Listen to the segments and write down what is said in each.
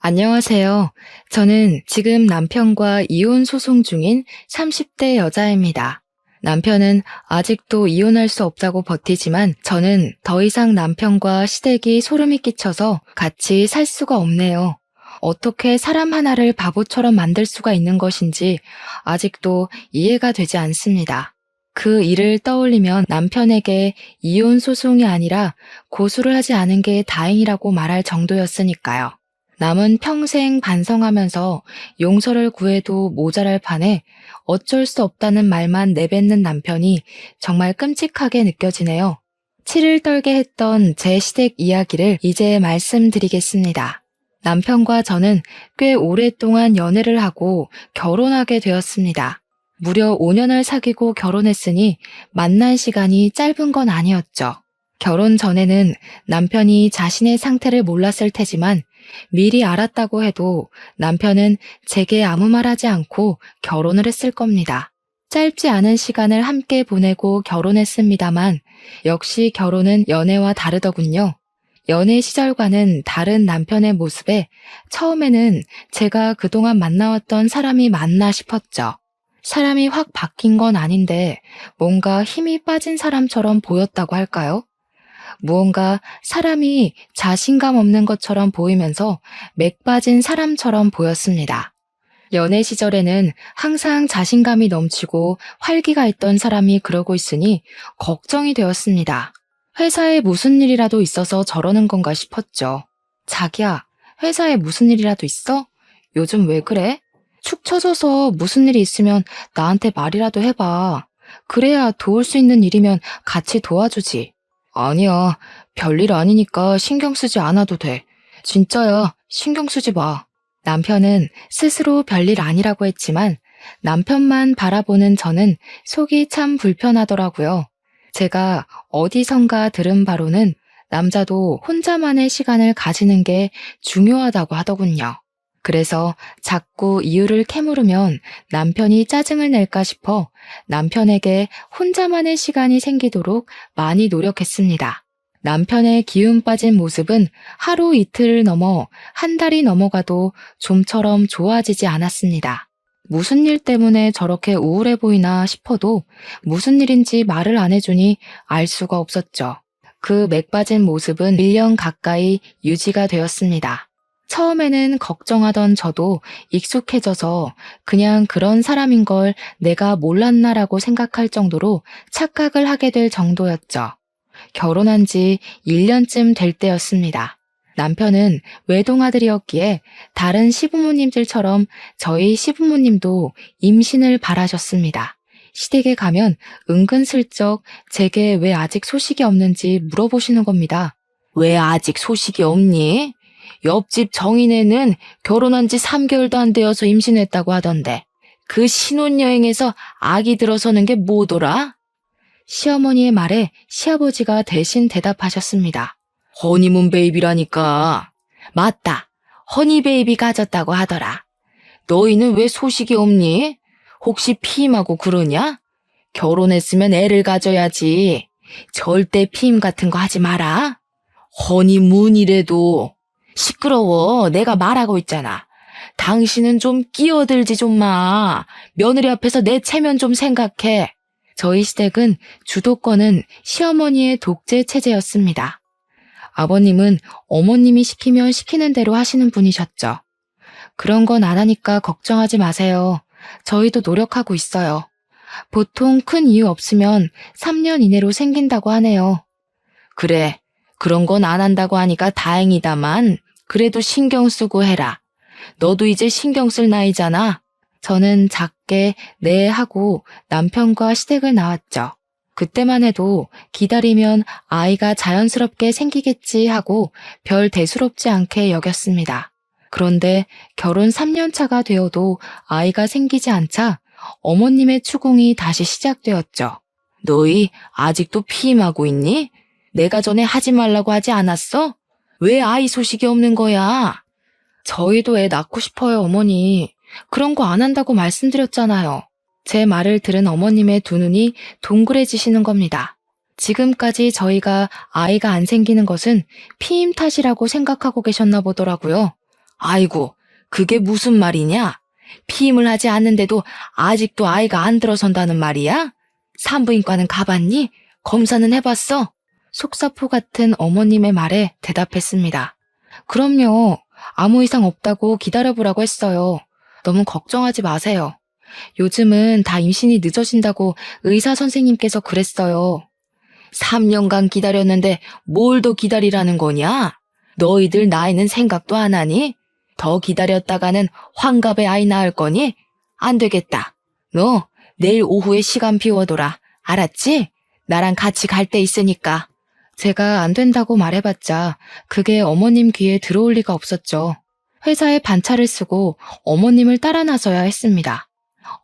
안녕하세요. 저는 지금 남편과 이혼 소송 중인 30대 여자입니다. 남편은 아직도 이혼할 수 없다고 버티지만 저는 더 이상 남편과 시댁이 소름이 끼쳐서 같이 살 수가 없네요. 어떻게 사람 하나를 바보처럼 만들 수가 있는 것인지 아직도 이해가 되지 않습니다. 그 일을 떠올리면 남편에게 이혼 소송이 아니라 고소를 하지 않은 게 다행이라고 말할 정도였으니까요. 남은 평생 반성하면서 용서를 구해도 모자랄 판에 어쩔 수 없다는 말만 내뱉는 남편이 정말 끔찍하게 느껴지네요. 치를 떨게 했던 제 시댁 이야기를 이제 말씀드리겠습니다. 남편과 저는 꽤 오랫동안 연애를 하고 결혼하게 되었습니다. 무려 5년을 사귀고 결혼했으니 만난 시간이 짧은 건 아니었죠. 결혼 전에는 남편이 자신의 상태를 몰랐을 테지만 미리 알았다고 해도 남편은 제게 아무 말하지 않고 결혼을 했을 겁니다. 짧지 않은 시간을 함께 보내고 결혼했습니다만 역시 결혼은 연애와 다르더군요. 연애 시절과는 다른 남편의 모습에 처음에는 제가 그동안 만나왔던 사람이 맞나 싶었죠. 사람이 확 바뀐 건 아닌데 뭔가 힘이 빠진 사람처럼 보였다고 할까요? 무언가 사람이 자신감 없는 것처럼 보이면서 맥 빠진 사람처럼 보였습니다. 연애 시절에는 항상 자신감이 넘치고 활기가 있던 사람이 그러고 있으니 걱정이 되었습니다. 회사에 무슨 일이라도 있어서 저러는 건가 싶었죠. 자기야, 회사에 무슨 일이라도 있어? 요즘 왜 그래? 축 처져서 무슨 일이 있으면 나한테 말이라도 해봐. 그래야 도울 수 있는 일이면 같이 도와주지. 아니야, 별일 아니니까 신경 쓰지 않아도 돼. 진짜야, 신경 쓰지 마. 남편은 스스로 별일 아니라고 했지만 남편만 바라보는 저는 속이 참 불편하더라고요. 제가 어디선가 들은 바로는 남자도 혼자만의 시간을 가지는 게 중요하다고 하더군요. 그래서 자꾸 이유를 캐물으면 남편이 짜증을 낼까 싶어 남편에게 혼자만의 시간이 생기도록 많이 노력했습니다. 남편의 기운 빠진 모습은 하루 이틀을 넘어 한 달이 넘어가도 좀처럼 좋아지지 않았습니다. 무슨 일 때문에 저렇게 우울해 보이나 싶어도 무슨 일인지 말을 안 해주니 알 수가 없었죠. 그 맥 빠진 모습은 1년 가까이 유지가 되었습니다. 처음에는 걱정하던 저도 익숙해져서 그냥 그런 사람인 걸 내가 몰랐나라고 생각할 정도로 착각을 하게 될 정도였죠. 결혼한 지 1년쯤 될 때였습니다. 남편은 외동아들이었기에 다른 시부모님들처럼 저희 시부모님도 임신을 바라셨습니다. 시댁에 가면 은근슬쩍 제게 왜 아직 소식이 없는지 물어보시는 겁니다. 왜 아직 소식이 없니? 옆집 정인애는 결혼한 지 3개월도 안 되어서 임신했다고 하던데 그 신혼여행에서 아기 들어서는 게 뭐더라? 시어머니의 말에 시아버지가 대신 대답하셨습니다. 허니문 베이비라니까. 맞다. 허니 베이비 가졌다고 하더라. 너희는 왜 소식이 없니? 혹시 피임하고 그러냐? 결혼했으면 애를 가져야지. 절대 피임 같은 거 하지 마라. 허니문이래도. 시끄러워. 내가 말하고 있잖아. 당신은 좀 끼어들지 좀 마. 며느리 앞에서 내 체면 좀 생각해. 저희 시댁은 주도권은 시어머니의 독재 체제였습니다. 아버님은 어머님이 시키면 시키는 대로 하시는 분이셨죠. 그런 건 안 하니까 걱정하지 마세요. 저희도 노력하고 있어요. 보통 큰 이유 없으면 3년 이내로 생긴다고 하네요. 그래. 그런 건 안 한다고 하니까 다행이다만 그래도 신경 쓰고 해라. 너도 이제 신경 쓸 나이잖아. 저는 작게 네 하고 남편과 시댁을 나왔죠. 그때만 해도 기다리면 아이가 자연스럽게 생기겠지 하고 별 대수롭지 않게 여겼습니다. 그런데 결혼 3년 차가 되어도 아이가 생기지 않자 어머님의 추궁이 다시 시작되었죠. 너희 아직도 피임하고 있니? 내가 전에 하지 말라고 하지 않았어? 왜 아이 소식이 없는 거야? 저희도 애 낳고 싶어요, 어머니. 그런 거 안 한다고 말씀드렸잖아요. 제 말을 들은 어머님의 두 눈이 동그래지시는 겁니다. 지금까지 저희가 아이가 안 생기는 것은 피임 탓이라고 생각하고 계셨나 보더라고요. 아이고, 그게 무슨 말이냐? 피임을 하지 않는데도 아직도 아이가 안 들어선다는 말이야? 산부인과는 가봤니? 검사는 해봤어? 속사포 같은 어머님의 말에 대답했습니다. 그럼요. 아무 이상 없다고 기다려보라고 했어요. 너무 걱정하지 마세요. 요즘은 다 임신이 늦어진다고 의사 선생님께서 그랬어요. 3년간 기다렸는데 뭘 더 기다리라는 거냐? 너희들 나이는 생각도 안 하니? 더 기다렸다가는 환갑에 아이 낳을 거니? 안 되겠다. 너 내일 오후에 시간 비워둬라. 알았지? 나랑 같이 갈 데 있으니까. 제가 안 된다고 말해봤자 그게 어머님 귀에 들어올 리가 없었죠. 회사에 반차를 쓰고 어머님을 따라 나서야 했습니다.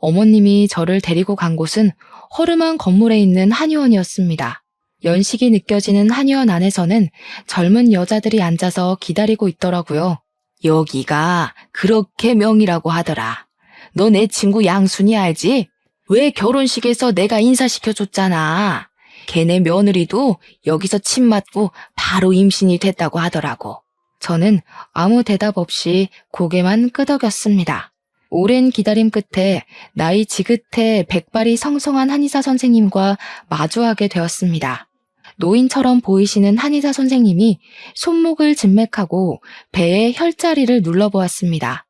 어머님이 저를 데리고 간 곳은 허름한 건물에 있는 한의원이었습니다. 연식이 느껴지는 한의원 안에서는 젊은 여자들이 앉아서 기다리고 있더라고요. 여기가 그렇게 명이라고 하더라. 너 내 친구 양순이 알지? 왜 결혼식에서 내가 인사시켜줬잖아. 걔네 며느리도 여기서 침 맞고 바로 임신이 됐다고 하더라고. 저는 아무 대답 없이 고개만 끄덕였습니다. 오랜 기다림 끝에 나이 지긋해 백발이 성성한 한의사 선생님과 마주하게 되었습니다. 노인처럼 보이시는 한의사 선생님이 손목을 진맥하고 배에 혈자리를 눌러보았습니다.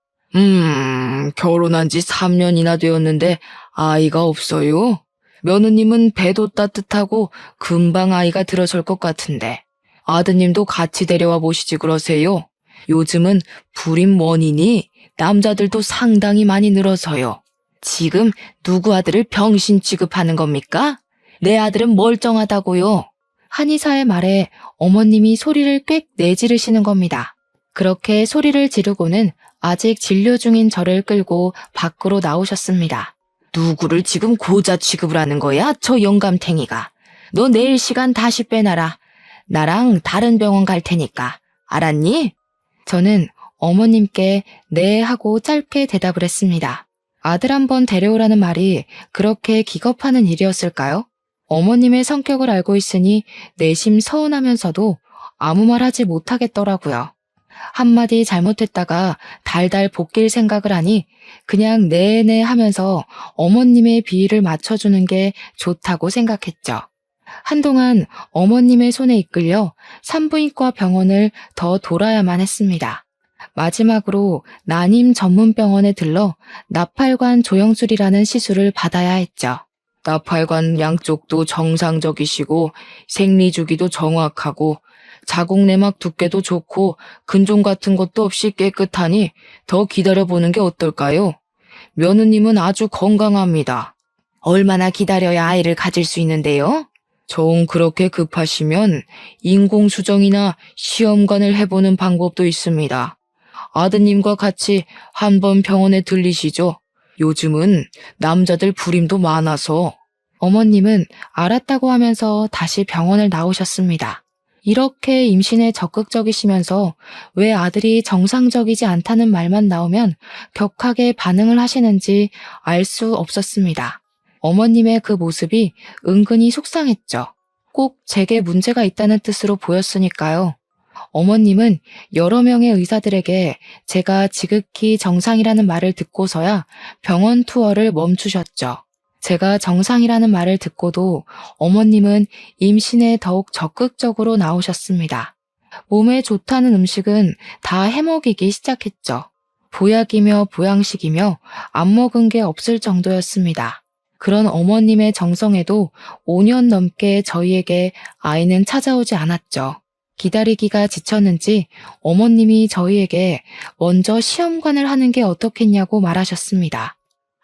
결혼한 지 3년이나 되었는데 아이가 없어요? 며느님은 배도 따뜻하고 금방 아이가 들어설 것 같은데 아드님도 같이 데려와 보시지 그러세요. 요즘은 불임 원인이 남자들도 상당히 많이 늘어서요. 지금 누구 아들을 병신 취급하는 겁니까? 내 아들은 멀쩡하다고요. 한의사의 말에 어머님이 소리를 꽥 내지르시는 겁니다. 그렇게 소리를 지르고는 아직 진료 중인 저를 끌고 밖으로 나오셨습니다. 누구를 지금 고자 취급을 하는 거야? 저 영감탱이가. 너 내일 시간 다시 빼놔라. 나랑 다른 병원 갈 테니까. 알았니? 저는 어머님께 네 하고 짧게 대답을 했습니다. 아들 한번 데려오라는 말이 그렇게 기겁하는 일이었을까요? 어머님의 성격을 알고 있으니 내심 서운하면서도 아무 말 하지 못하겠더라고요. 한마디 잘못했다가 달달 볶일 생각을 하니 그냥 네네 하면서 어머님의 비위를 맞춰주는 게 좋다고 생각했죠. 한동안 어머님의 손에 이끌려 산부인과 병원을 더 돌아야만 했습니다. 마지막으로 난임 전문병원에 들러 나팔관 조영술이라는 시술을 받아야 했죠. 나팔관 양쪽도 정상적이시고 생리주기도 정확하고 자궁내막 두께도 좋고 근종 같은 것도 없이 깨끗하니 더 기다려보는 게 어떨까요? 며느님은 아주 건강합니다. 얼마나 기다려야 아이를 가질 수 있는데요? 정 그렇게 급하시면 인공수정이나 시험관을 해보는 방법도 있습니다. 아드님과 같이 한번 병원에 들리시죠. 요즘은 남자들 불임도 많아서. 어머님은 알았다고 하면서 다시 병원을 나오셨습니다. 이렇게 임신에 적극적이시면서 왜 아들이 정상적이지 않다는 말만 나오면 격하게 반응을 하시는지 알 수 없었습니다. 어머님의 그 모습이 은근히 속상했죠. 꼭 제게 문제가 있다는 뜻으로 보였으니까요. 어머님은 여러 명의 의사들에게 제가 지극히 정상이라는 말을 듣고서야 병원 투어를 멈추셨죠. 제가 정상이라는 말을 듣고도 어머님은 임신에 더욱 적극적으로 나오셨습니다. 몸에 좋다는 음식은 다 해먹이기 시작했죠. 보약이며 보양식이며 안 먹은 게 없을 정도였습니다. 그런 어머님의 정성에도 5년 넘게 저희에게 아이는 찾아오지 않았죠. 기다리기가 지쳤는지 어머님이 저희에게 먼저 시험관을 하는 게 어떻겠냐고 말하셨습니다.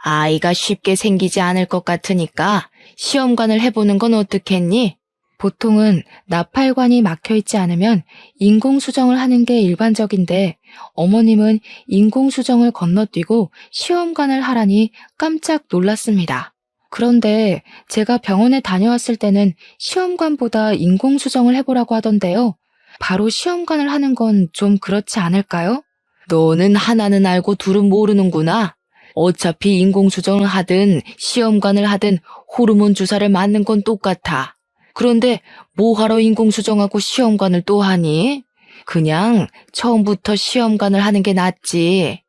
아이가 쉽게 생기지 않을 것 같으니까 시험관을 해보는 건 어떻겠니? 보통은 나팔관이 막혀있지 않으면 인공수정을 하는 게 일반적인데 어머님은 인공수정을 건너뛰고 시험관을 하라니 깜짝 놀랐습니다. 그런데 제가 병원에 다녀왔을 때는 시험관보다 인공수정을 해보라고 하던데요. 바로 시험관을 하는 건 좀 그렇지 않을까요? 너는 하나는 알고 둘은 모르는구나. 어차피 인공수정을 하든 시험관을 하든 호르몬 주사를 맞는 건 똑같아. 그런데 뭐하러 인공수정하고 시험관을 또 하니? 그냥 처음부터 시험관을 하는 게 낫지.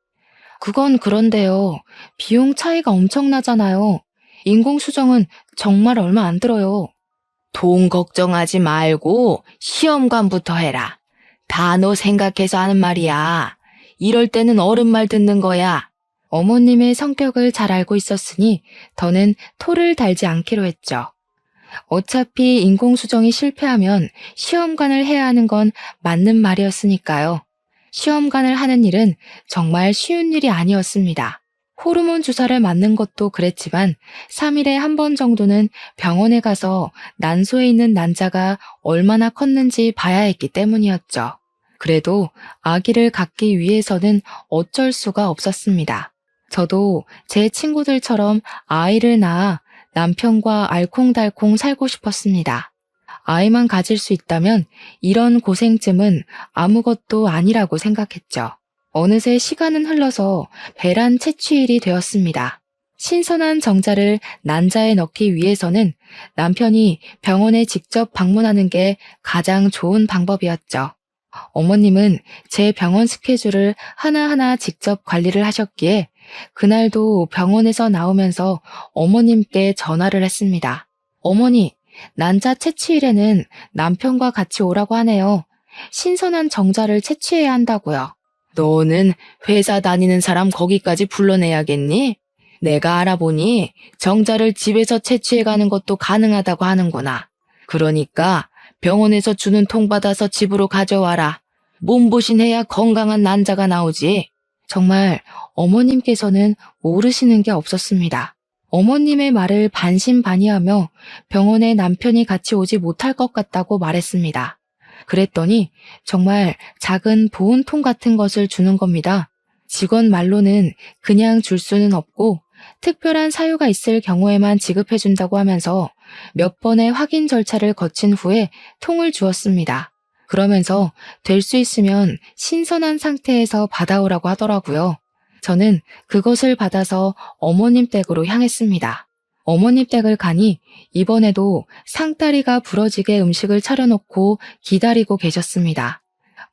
그건 그런데요. 비용 차이가 엄청나잖아요. 인공수정은 정말 얼마 안 들어요. 돈 걱정하지 말고 시험관부터 해라. 다 너 생각해서 하는 말이야. 이럴 때는 어른 말 듣는 거야. 어머님의 성격을 잘 알고 있었으니 더는 토를 달지 않기로 했죠. 어차피 인공수정이 실패하면 시험관을 해야 하는 건 맞는 말이었으니까요. 시험관을 하는 일은 정말 쉬운 일이 아니었습니다. 호르몬 주사를 맞는 것도 그랬지만 3일에 한 번 정도는 병원에 가서 난소에 있는 난자가 얼마나 컸는지 봐야 했기 때문이었죠. 그래도 아기를 갖기 위해서는 어쩔 수가 없었습니다. 저도 제 친구들처럼 아이를 낳아 남편과 알콩달콩 살고 싶었습니다. 아이만 가질 수 있다면 이런 고생쯤은 아무것도 아니라고 생각했죠. 어느새 시간은 흘러서 배란 채취일이 되었습니다. 신선한 정자를 난자에 넣기 위해서는 남편이 병원에 직접 방문하는 게 가장 좋은 방법이었죠. 어머님은 제 병원 스케줄을 하나하나 직접 관리를 하셨기에 그날도 병원에서 나오면서 어머님께 전화를 했습니다. 어머니, 난자 채취일에는 남편과 같이 오라고 하네요. 신선한 정자를 채취해야 한다고요. 너는 회사 다니는 사람 거기까지 불러내야겠니? 내가 알아보니 정자를 집에서 채취해가는 것도 가능하다고 하는구나. 그러니까 병원에서 주는 통 받아서 집으로 가져와라. 몸보신해야 건강한 난자가 나오지. 정말 어머님께서는 모르시는 게 없었습니다. 어머님의 말을 반신반의하며 병원에 남편이 같이 오지 못할 것 같다고 말했습니다. 그랬더니 정말 작은 보온통 같은 것을 주는 겁니다. 직원 말로는 그냥 줄 수는 없고 특별한 사유가 있을 경우에만 지급해준다고 하면서 몇 번의 확인 절차를 거친 후에 통을 주었습니다. 그러면서 될 수 있으면 신선한 상태에서 받아오라고 하더라고요. 저는 그것을 받아서 어머님 댁으로 향했습니다. 어머님 댁을 가니 이번에도 상다리가 부러지게 음식을 차려놓고 기다리고 계셨습니다.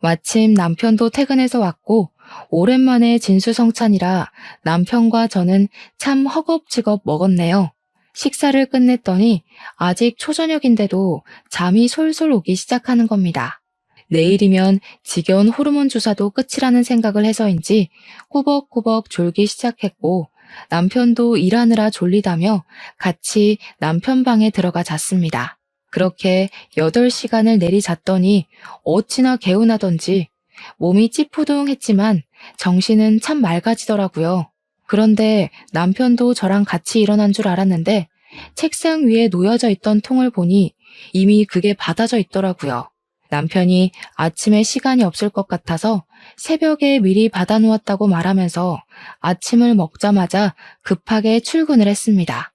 마침 남편도 퇴근해서 왔고 오랜만에 진수성찬이라 남편과 저는 참 허겁지겁 먹었네요. 식사를 끝냈더니 아직 초저녁인데도 잠이 솔솔 오기 시작하는 겁니다. 내일이면 지겨운 호르몬 주사도 끝이라는 생각을 해서인지 꾸벅꾸벅 졸기 시작했고 남편도 일하느라 졸리다며 같이 남편 방에 들어가 잤습니다. 그렇게 8시간을 내리 잤더니 어찌나 개운하던지 몸이 찌푸둥했지만 정신은 참 맑아지더라고요. 그런데 남편도 저랑 같이 일어난 줄 알았는데 책상 위에 놓여져 있던 통을 보니 이미 그게 받아져 있더라고요. 남편이 아침에 시간이 없을 것 같아서 새벽에 미리 받아놓았다고 말하면서 아침을 먹자마자 급하게 출근을 했습니다.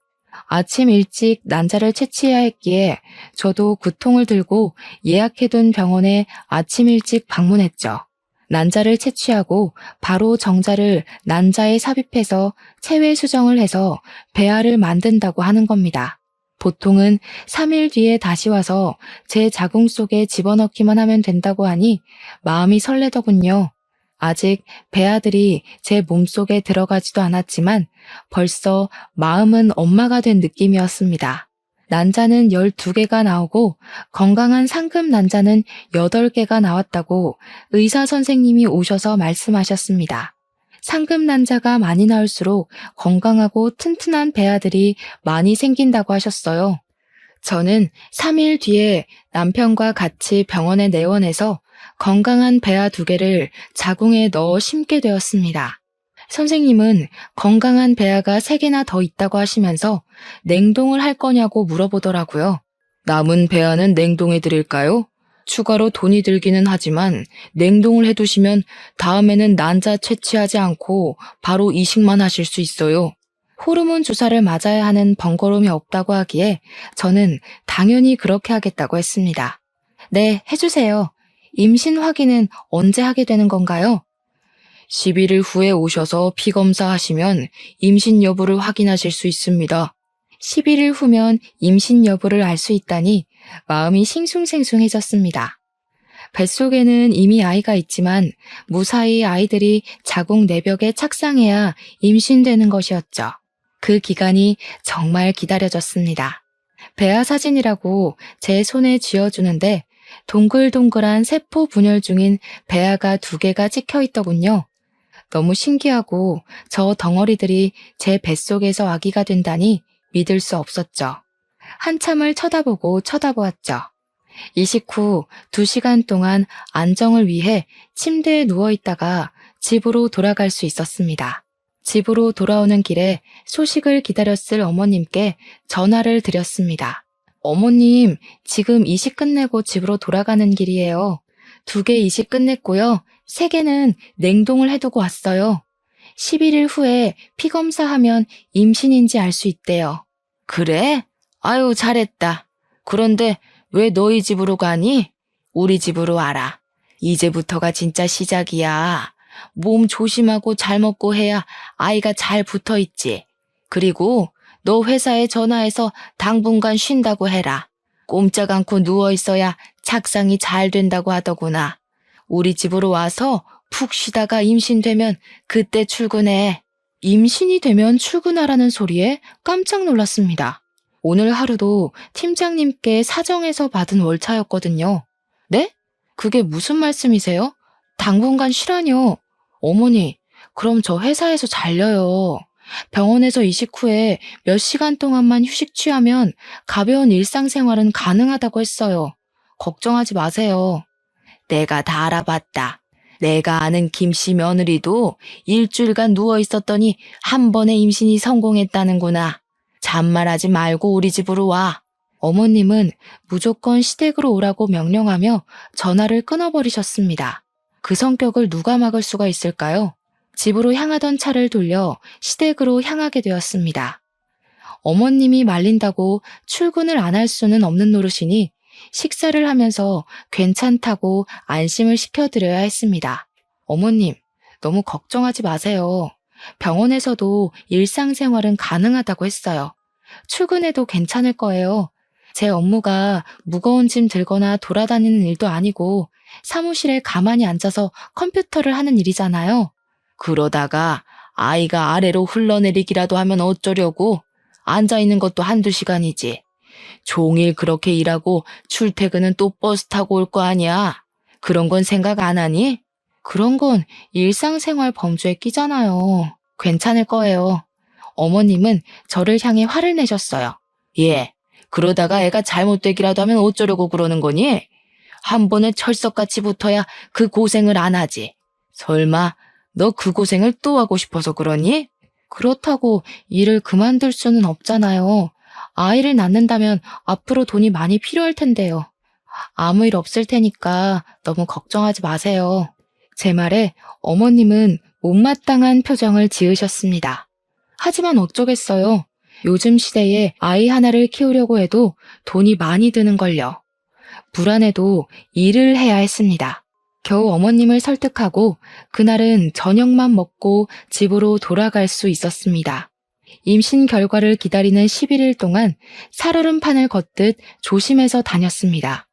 아침 일찍 난자를 채취해야 했기에 저도 그 통을 들고 예약해둔 병원에 아침 일찍 방문했죠. 난자를 채취하고 바로 정자를 난자에 삽입해서 체외 수정을 해서 배아를 만든다고 하는 겁니다. 보통은 3일 뒤에 다시 와서 제 자궁 속에 집어넣기만 하면 된다고 하니 마음이 설레더군요. 아직 배아들이 제 몸속에 들어가지도 않았지만 벌써 마음은 엄마가 된 느낌이었습니다. 난자는 12개가 나오고 건강한 상금 난자는 8개가 나왔다고 의사 선생님이 오셔서 말씀하셨습니다. 상금 난자가 많이 나올수록 건강하고 튼튼한 배아들이 많이 생긴다고 하셨어요. 저는 3일 뒤에 남편과 같이 병원에 내원해서 건강한 배아 2개를 자궁에 넣어 심게 되었습니다. 선생님은 건강한 배아가 3개나 더 있다고 하시면서 냉동을 할 거냐고 물어보더라고요. 남은 배아는 냉동해 드릴까요? 추가로 돈이 들기는 하지만 냉동을 해두시면 다음에는 난자 채취하지 않고 바로 이식만 하실 수 있어요. 호르몬 주사를 맞아야 하는 번거로움이 없다고 하기에 저는 당연히 그렇게 하겠다고 했습니다. 네, 해주세요. 임신 확인은 언제 하게 되는 건가요? 11일 후에 오셔서 피검사 하시면 임신 여부를 확인하실 수 있습니다. 11일 후면 임신 여부를 알 수 있다니 마음이 싱숭생숭해졌습니다. 뱃속에는 이미 아이가 있지만 무사히 아이들이 자궁 내벽에 착상해야 임신되는 것이었죠. 그 기간이 정말 기다려졌습니다. 배아 사진이라고 제 손에 쥐어주는데 동글동글한 세포 분열 중인 배아가 2개가 찍혀 있더군요. 너무 신기하고 저 덩어리들이 제 뱃속에서 아기가 된다니 믿을 수 없었죠. 한참을 쳐다보았죠. 이식 후 2시간 동안 안정을 위해 침대에 누워있다가 집으로 돌아갈 수 있었습니다. 집으로 돌아오는 길에 소식을 기다렸을 어머님께 전화를 드렸습니다. 어머님, 지금 이식 끝내고 집으로 돌아가는 길이에요. 2개 이식 끝냈고요. 3개는 냉동을 해두고 왔어요. 11일 후에 피검사하면 임신인지 알 수 있대요. 그래? 아유, 잘했다. 그런데 왜 너희 집으로 가니? 우리 집으로 와라. 이제부터가 진짜 시작이야. 몸 조심하고 잘 먹고 해야 아이가 잘 붙어 있지. 그리고 너 회사에 전화해서 당분간 쉰다고 해라. 꼼짝 않고 누워 있어야 착상이 잘 된다고 하더구나. 우리 집으로 와서 푹 쉬다가 임신되면 그때 출근해. 임신이 되면 출근하라는 소리에 깜짝 놀랐습니다. 오늘 하루도 팀장님께 사정해서 받은 월차였거든요. 네? 그게 무슨 말씀이세요? 당분간 쉬라뇨. 어머니, 그럼 저 회사에서 잘려요. 병원에서 이식 후에 몇 시간 동안만 휴식 취하면 가벼운 일상생활은 가능하다고 했어요. 걱정하지 마세요. 내가 다 알아봤다. 내가 아는 김씨 며느리도 일주일간 누워 있었더니 한 번에 임신이 성공했다는구나. 잔말하지 말고 우리 집으로 와. 어머님은 무조건 시댁으로 오라고 명령하며 전화를 끊어버리셨습니다. 그 성격을 누가 막을 수가 있을까요? 집으로 향하던 차를 돌려 시댁으로 향하게 되었습니다. 어머님이 말린다고 출근을 안 할 수는 없는 노릇이니 식사를 하면서 괜찮다고 안심을 시켜드려야 했습니다. 어머님, 너무 걱정하지 마세요. 병원에서도 일상생활은 가능하다고 했어요. 출근해도 괜찮을 거예요. 제 업무가 무거운 짐 들거나 돌아다니는 일도 아니고 사무실에 가만히 앉아서 컴퓨터를 하는 일이잖아요. 그러다가 아이가 아래로 흘러내리기라도 하면 어쩌려고? 앉아있는 것도 1~2시간이지. 종일 그렇게 일하고 출퇴근은 또 버스 타고 올 거 아니야. 그런 건 생각 안 하니? 그런 건 일상생활 범주에 끼잖아요. 괜찮을 거예요. 어머님은 저를 향해 화를 내셨어요. 예, 그러다가 애가 잘못되기라도 하면 어쩌려고 그러는 거니? 한 번에 철석같이 붙어야 그 고생을 안 하지. 설마 너 그 고생을 또 하고 싶어서 그러니? 그렇다고 일을 그만둘 수는 없잖아요. 아이를 낳는다면 앞으로 돈이 많이 필요할 텐데요. 아무 일 없을 테니까 너무 걱정하지 마세요. 제 말에 어머님은 못마땅한 표정을 지으셨습니다. 하지만 어쩌겠어요. 요즘 시대에 아이 하나를 키우려고 해도 돈이 많이 드는걸요. 불안해도 일을 해야 했습니다. 겨우 어머님을 설득하고 그날은 저녁만 먹고 집으로 돌아갈 수 있었습니다. 임신 결과를 기다리는 11일 동안 살얼음판을 걷듯 조심해서 다녔습니다.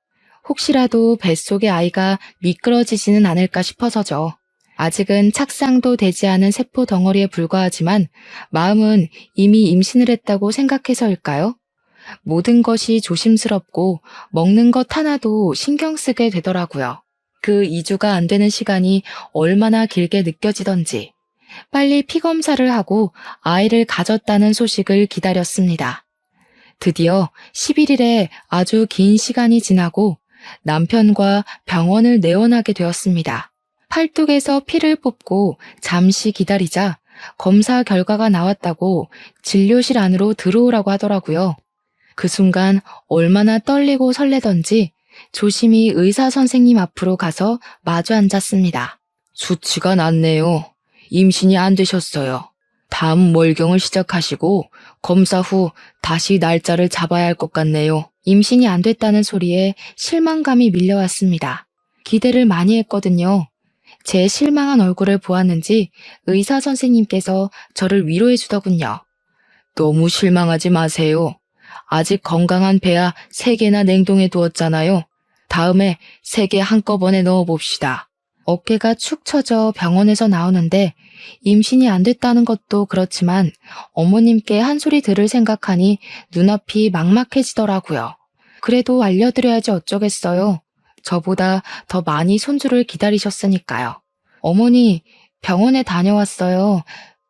혹시라도 뱃속의 아이가 미끄러지지는 않을까 싶어서죠. 아직은 착상도 되지 않은 세포 덩어리에 불과하지만 마음은 이미 임신을 했다고 생각해서일까요? 모든 것이 조심스럽고 먹는 것 하나도 신경 쓰게 되더라고요. 그 2주가 안 되는 시간이 얼마나 길게 느껴지던지 빨리 피검사를 하고 아이를 가졌다는 소식을 기다렸습니다. 드디어 11일에 아주 긴 시간이 지나고 남편과 병원을 내원하게 되었습니다. 팔뚝에서 피를 뽑고 잠시 기다리자 검사 결과가 나왔다고 진료실 안으로 들어오라고 하더라고요. 그 순간 얼마나 떨리고 설레던지 조심히 의사 선생님 앞으로 가서 마주 앉았습니다. 수치가 낮네요. 임신이 안 되셨어요. 다음 월경을 시작하시고 검사 후 다시 날짜를 잡아야 할 것 같네요. 임신이 안 됐다는 소리에 실망감이 밀려왔습니다. 기대를 많이 했거든요. 제 실망한 얼굴을 보았는지 의사 선생님께서 저를 위로해 주더군요. 너무 실망하지 마세요. 아직 건강한 배아 3개나 냉동해 두었잖아요. 다음에 3개 한꺼번에 넣어봅시다. 어깨가 축 처져 병원에서 나오는데 임신이 안 됐다는 것도 그렇지만 어머님께 한 소리 들을 생각하니 눈앞이 막막해지더라고요. 그래도 알려드려야지 어쩌겠어요. 저보다 더 많이 손주를 기다리셨으니까요. 어머니, 병원에 다녀왔어요.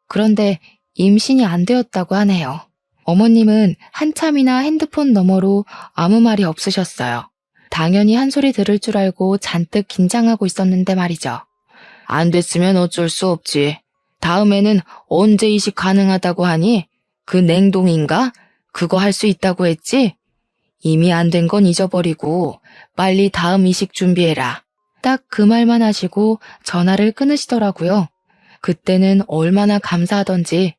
그런데 임신이 안 되었다고 하네요. 어머님은 한참이나 핸드폰 너머로 아무 말이 없으셨어요. 당연히 한 소리 들을 줄 알고 잔뜩 긴장하고 있었는데 말이죠. 안 됐으면 어쩔 수 없지. 다음에는 언제 이식 가능하다고 하니? 그 냉동인가? 그거 할 수 있다고 했지? 이미 안 된 건 잊어버리고 빨리 다음 이식 준비해라. 딱 그 말만 하시고 전화를 끊으시더라고요. 그때는 얼마나 감사하던지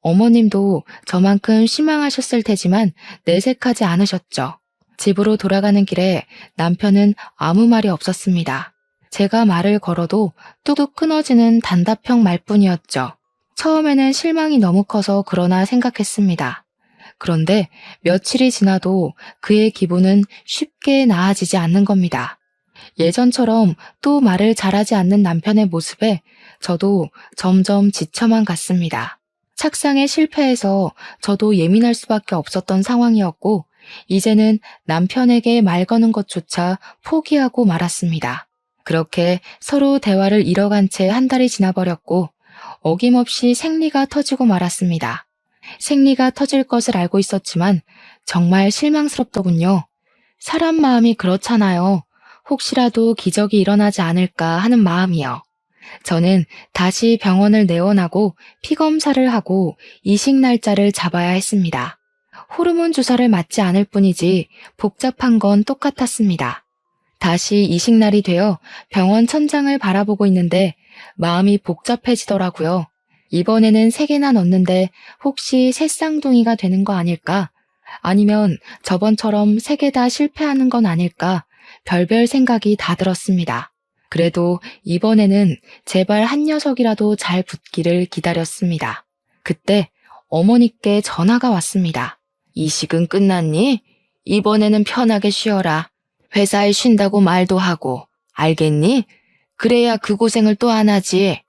어머님도 저만큼 실망하셨을 테지만 내색하지 않으셨죠. 집으로 돌아가는 길에 남편은 아무 말이 없었습니다. 제가 말을 걸어도 뚝뚝 끊어지는 단답형 말뿐이었죠. 처음에는 실망이 너무 커서 그러나 생각했습니다. 그런데 며칠이 지나도 그의 기분은 쉽게 나아지지 않는 겁니다. 예전처럼 또 말을 잘하지 않는 남편의 모습에 저도 점점 지쳐만 갔습니다. 착상에 실패해서 저도 예민할 수밖에 없었던 상황이었고 이제는 남편에게 말 거는 것조차 포기하고 말았습니다. 그렇게 서로 대화를 잃어간 채 한 달이 지나버렸고 어김없이 생리가 터지고 말았습니다. 생리가 터질 것을 알고 있었지만 정말 실망스럽더군요. 사람 마음이 그렇잖아요. 혹시라도 기적이 일어나지 않을까 하는 마음이요. 저는 다시 병원을 내원하고 피검사를 하고 이식 날짜를 잡아야 했습니다. 호르몬 주사를 맞지 않을 뿐이지 복잡한 건 똑같았습니다. 다시 이식날이 되어 병원 천장을 바라보고 있는데 마음이 복잡해지더라고요. 이번에는 3개나 넣는데 혹시 새쌍둥이가 되는 거 아닐까? 아니면 저번처럼 3개 다 실패하는 건 아닐까? 별별 생각이 다 들었습니다. 그래도 이번에는 제발 한 녀석이라도 잘 붙기를 기다렸습니다. 그때 어머니께 전화가 왔습니다. 이식은 끝났니? 이번에는 편하게 쉬어라. 회사에 쉰다고 말도 하고, 알겠니? 그래야 그 고생을 또 안 하지.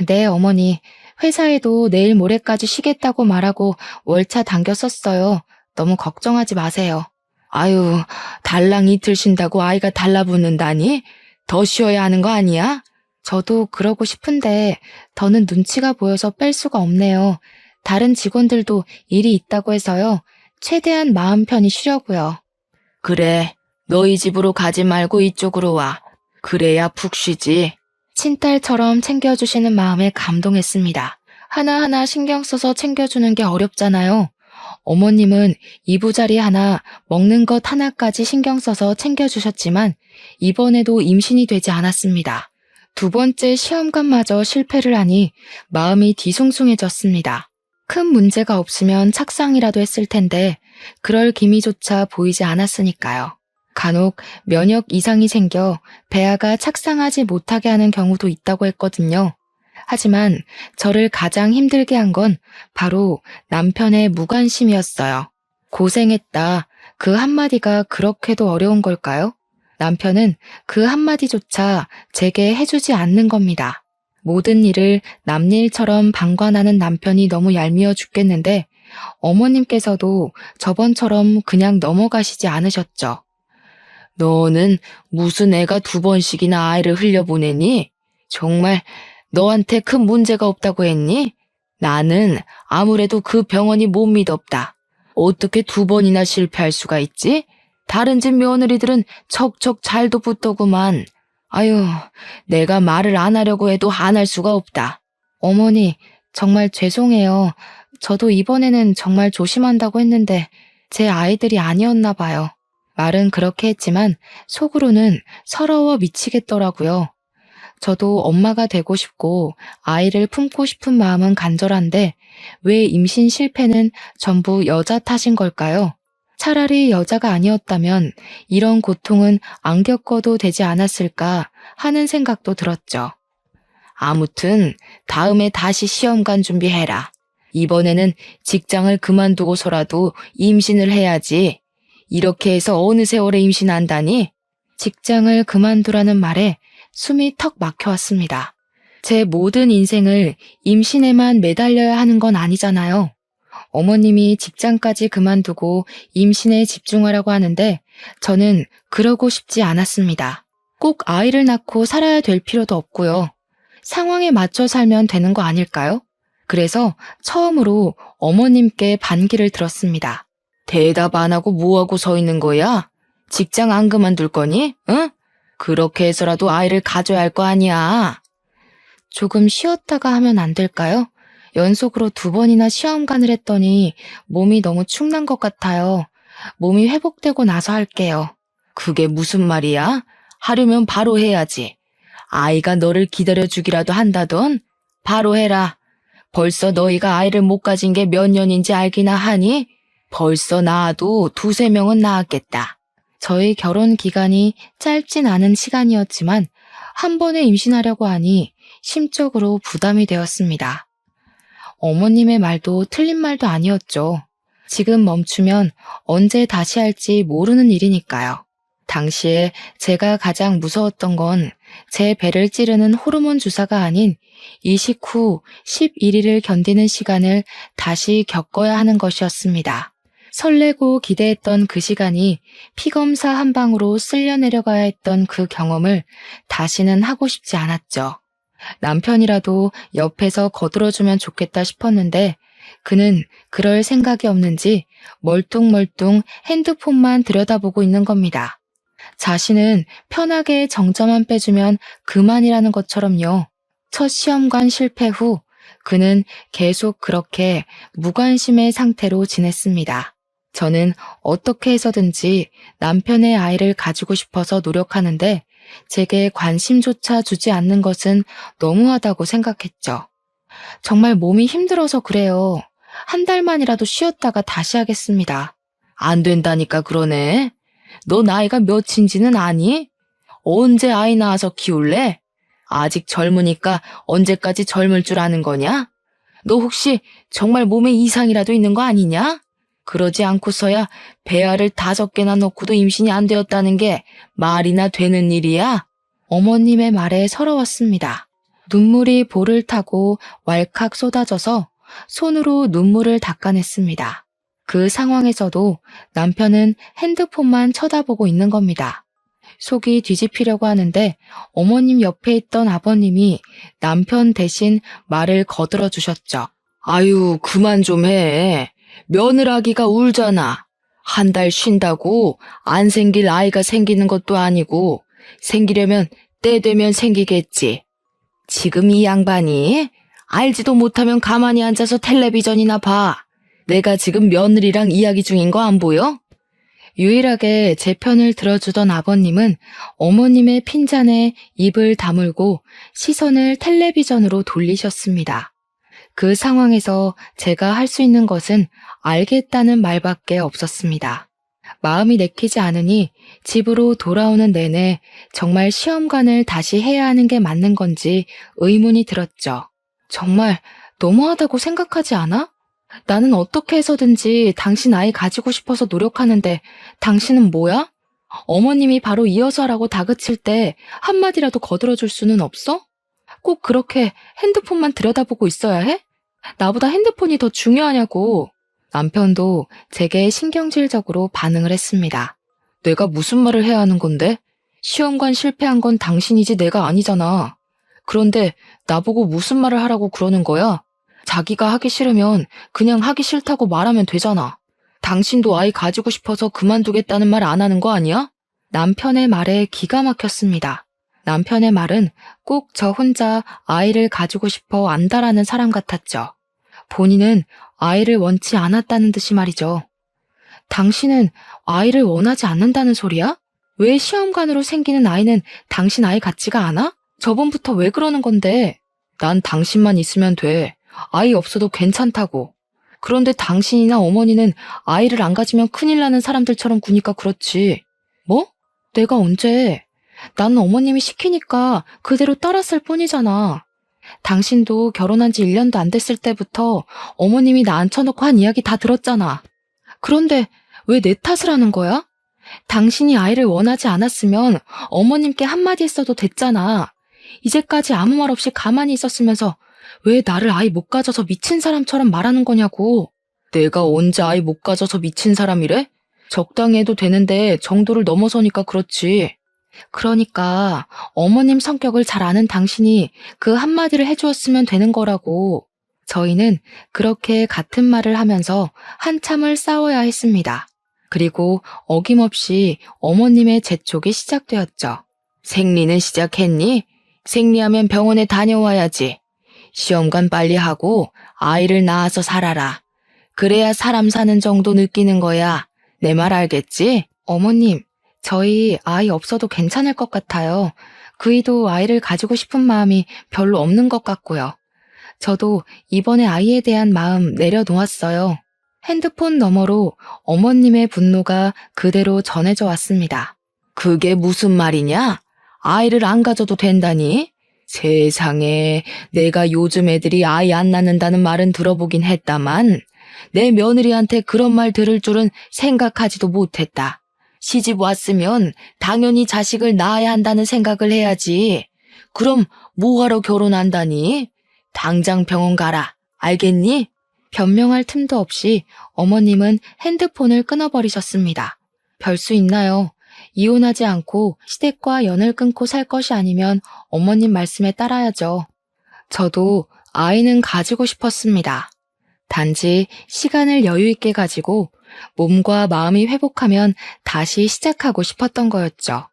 네, 어머니. 회사에도 내일 모레까지 쉬겠다고 말하고 월차 당겼었어요. 너무 걱정하지 마세요. 아유, 달랑 이틀 쉰다고 아이가 달라붙는다니? 더 쉬어야 하는 거 아니야? 저도 그러고 싶은데 더는 눈치가 보여서 뺄 수가 없네요. 다른 직원들도 일이 있다고 해서요. 최대한 마음 편히 쉬려고요. 그래, 너희 집으로 가지 말고 이쪽으로 와. 그래야 푹 쉬지. 친딸처럼 챙겨주시는 마음에 감동했습니다. 하나하나 신경 써서 챙겨주는 게 어렵잖아요. 어머님은 이부자리 하나, 먹는 것 하나까지 신경 써서 챙겨주셨지만 이번에도 임신이 되지 않았습니다. 2번째 시험관마저 실패를 하니 마음이 뒤숭숭해졌습니다. 큰 문제가 없으면 착상이라도 했을 텐데 그럴 기미조차 보이지 않았으니까요. 간혹 면역 이상이 생겨 배아가 착상하지 못하게 하는 경우도 있다고 했거든요. 하지만 저를 가장 힘들게 한 건 바로 남편의 무관심이었어요. 고생했다. 그 한마디가 그렇게도 어려운 걸까요? 남편은 그 한마디조차 제게 해주지 않는 겁니다. 모든 일을 남일처럼 방관하는 남편이 너무 얄미워 죽겠는데 어머님께서도 저번처럼 그냥 넘어가시지 않으셨죠. 너는 무슨 애가 2번씩이나 아이를 흘려보내니? 정말 너한테 큰 문제가 없다고 했니? 나는 아무래도 그 병원이 못 믿었다. 어떻게 2번이나 실패할 수가 있지? 다른 집 며느리들은 척척 잘도 붙더구만. 아유, 내가 말을 안 하려고 해도 안 할 수가 없다. 어머니, 정말 죄송해요. 저도 이번에는 정말 조심한다고 했는데 제 아이들이 아니었나 봐요. 말은 그렇게 했지만 속으로는 서러워 미치겠더라고요. 저도 엄마가 되고 싶고 아이를 품고 싶은 마음은 간절한데 왜 임신 실패는 전부 여자 탓인 걸까요? 차라리 여자가 아니었다면 이런 고통은 안 겪어도 되지 않았을까 하는 생각도 들었죠. 아무튼 다음에 다시 시험관 준비해라. 이번에는 직장을 그만두고서라도 임신을 해야지. 이렇게 해서 어느 세월에 임신한다니? 직장을 그만두라는 말에 숨이 턱 막혀왔습니다. 제 모든 인생을 임신에만 매달려야 하는 건 아니잖아요. 어머님이 직장까지 그만두고 임신에 집중하라고 하는데 저는 그러고 싶지 않았습니다. 꼭 아이를 낳고 살아야 될 필요도 없고요. 상황에 맞춰 살면 되는 거 아닐까요? 그래서 처음으로 어머님께 반기를 들었습니다. 대답 안 하고 뭐하고 서 있는 거야? 직장 안 그만둘 거니? 응? 그렇게 해서라도 아이를 가져야 할 거 아니야. 조금 쉬었다가 하면 안 될까요? 연속으로 2번이나 시험관을 했더니 몸이 너무 축난 것 같아요. 몸이 회복되고 나서 할게요. 그게 무슨 말이야? 하려면 바로 해야지. 아이가 너를 기다려주기라도 한다던? 바로 해라. 벌써 너희가 아이를 못 가진 게 몇 년인지 알기나 하니? 벌써 낳아도 2~3명은 낳았겠다. 저희 결혼 기간이 짧진 않은 시간이었지만 한 번에 임신하려고 하니 심적으로 부담이 되었습니다. 어머님의 말도 틀린 말도 아니었죠. 지금 멈추면 언제 다시 할지 모르는 일이니까요. 당시에 제가 가장 무서웠던 건 제 배를 찌르는 호르몬 주사가 아닌 이식 후 11일을 견디는 시간을 다시 겪어야 하는 것이었습니다. 설레고 기대했던 그 시간이 피검사 한 방으로 쓸려 내려가야 했던 그 경험을 다시는 하고 싶지 않았죠. 남편이라도 옆에서 거들어주면 좋겠다 싶었는데 그는 그럴 생각이 없는지 멀뚱멀뚱 핸드폰만 들여다보고 있는 겁니다. 자신은 편하게 정자만 빼주면 그만이라는 것처럼요. 첫 시험관 실패 후 그는 계속 그렇게 무관심의 상태로 지냈습니다. 저는 어떻게 해서든지 남편의 아이를 가지고 싶어서 노력하는데 제게 관심조차 주지 않는 것은 너무하다고 생각했죠. 정말 몸이 힘들어서 그래요. 한 달만이라도 쉬었다가 다시 하겠습니다. 안 된다니까 그러네. 너 나이가 몇인지는 아니? 언제 아이 낳아서 키울래? 아직 젊으니까 언제까지 젊을 줄 아는 거냐? 너 혹시 정말 몸에 이상이라도 있는 거 아니냐? 그러지 않고서야 배알을 5개나 넣고도 임신이 안 되었다는 게 말이나 되는 일이야? 어머님의 말에 서러웠습니다. 눈물이 볼을 타고 왈칵 쏟아져서 손으로 눈물을 닦아냈습니다. 그 상황에서도 남편은 핸드폰만 쳐다보고 있는 겁니다. 속이 뒤집히려고 하는데 어머님 옆에 있던 아버님이 남편 대신 말을 거들어 주셨죠. 아유, 그만 좀 해. 며느라기가 울잖아. 한 달 쉰다고 안 생길 아이가 생기는 것도 아니고 생기려면 때 되면 생기겠지. 지금 이 양반이 알지도 못하면 가만히 앉아서 텔레비전이나 봐. 내가 지금 며느리랑 이야기 중인 거 안 보여? 유일하게 제 편을 들어주던 아버님은 어머님의 핀잔에 입을 다물고 시선을 텔레비전으로 돌리셨습니다. 그 상황에서 제가 할 수 있는 것은 알겠다는 말밖에 없었습니다. 마음이 내키지 않으니 집으로 돌아오는 내내 정말 시험관을 다시 해야 하는 게 맞는 건지 의문이 들었죠. 정말 너무하다고 생각하지 않아? 나는 어떻게 해서든지 당신 아이 가지고 싶어서 노력하는데 당신은 뭐야? 어머님이 바로 이어서 하라고 다그칠 때 한마디라도 거들어줄 수는 없어? 꼭 그렇게 핸드폰만 들여다보고 있어야 해? 나보다 핸드폰이 더 중요하냐고. 남편도 제게 신경질적으로 반응을 했습니다. 내가 무슨 말을 해야 하는 건데? 시험관 실패한 건 당신이지 내가 아니잖아. 그런데 나보고 무슨 말을 하라고 그러는 거야? 자기가 하기 싫으면 그냥 하기 싫다고 말하면 되잖아. 당신도 아이 가지고 싶어서 그만두겠다는 말 안 하는 거 아니야? 남편의 말에 기가 막혔습니다. 남편의 말은 꼭 저 혼자 아이를 가지고 싶어 안다라는 사람 같았죠. 본인은 아이를 원치 않았다는 듯이 말이죠. 당신은 아이를 원하지 않는다는 소리야? 왜 시험관으로 생기는 아이는 당신 아이 같지가 않아? 저번부터 왜 그러는 건데? 난 당신만 있으면 돼. 아이 없어도 괜찮다고. 그런데 당신이나 어머니는 아이를 안 가지면 큰일 나는 사람들처럼 구니까 그렇지. 뭐? 내가 언제? 나는 어머님이 시키니까 그대로 따랐을 뿐이잖아. 당신도 결혼한 지 1년도 안 됐을 때부터 어머님이 나 앉혀놓고 한 이야기 다 들었잖아. 그런데 왜 내 탓을 하는 거야? 당신이 아이를 원하지 않았으면 어머님께 한마디 했어도 됐잖아. 이제까지 아무 말 없이 가만히 있었으면서 왜 나를 아이 못 가져서 미친 사람처럼 말하는 거냐고. 내가 언제 아이 못 가져서 미친 사람이래? 적당히 해도 되는데 정도를 넘어서니까 그렇지. 그러니까 어머님 성격을 잘 아는 당신이 그 한마디를 해주었으면 되는 거라고. 저희는 그렇게 같은 말을 하면서 한참을 싸워야 했습니다. 그리고 어김없이 어머님의 재촉이 시작되었죠. 생리는 시작했니? 생리하면 병원에 다녀와야지. 시험관 빨리 하고 아이를 낳아서 살아라. 그래야 사람 사는 정도 느끼는 거야. 내 말 알겠지? 어머님, 저희 아이 없어도 괜찮을 것 같아요. 그이도 아이를 가지고 싶은 마음이 별로 없는 것 같고요. 저도 이번에 아이에 대한 마음 내려놓았어요. 핸드폰 너머로 어머님의 분노가 그대로 전해져 왔습니다. 그게 무슨 말이냐? 아이를 안 가져도 된다니? 세상에, 내가 요즘 애들이 아이 안 낳는다는 말은 들어보긴 했다만 내 며느리한테 그런 말 들을 줄은 생각하지도 못했다. 시집 왔으면 당연히 자식을 낳아야 한다는 생각을 해야지. 그럼 뭐하러 결혼한다니? 당장 병원 가라. 알겠니? 변명할 틈도 없이 어머님은 핸드폰을 끊어버리셨습니다. 별 수 있나요? 이혼하지 않고 시댁과 연을 끊고 살 것이 아니면 어머님 말씀에 따라야죠. 저도 아이는 가지고 싶었습니다. 단지 시간을 여유 있게 가지고 몸과 마음이 회복하면 다시 시작하고 싶었던 거였죠.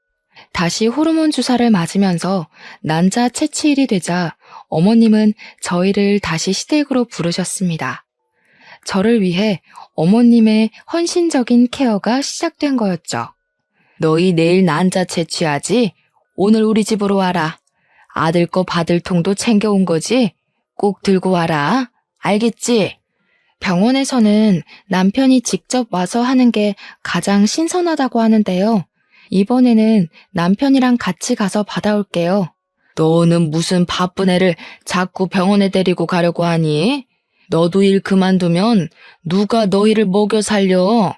다시 호르몬 주사를 맞으면서 난자 채취일이 되자 어머님은 저희를 다시 시댁으로 부르셨습니다. 저를 위해 어머님의 헌신적인 케어가 시작된 거였죠. 너희 내일 난자 채취하지? 오늘 우리 집으로 와라. 아들 거 받을 통도 챙겨온 거지? 꼭 들고 와라. 알겠지? 병원에서는 남편이 직접 와서 하는 게 가장 신선하다고 하는데요. 이번에는 남편이랑 같이 가서 받아올게요. 너는 무슨 바쁜 애를 자꾸 병원에 데리고 가려고 하니? 너도 일 그만두면 누가 너희를 먹여 살려?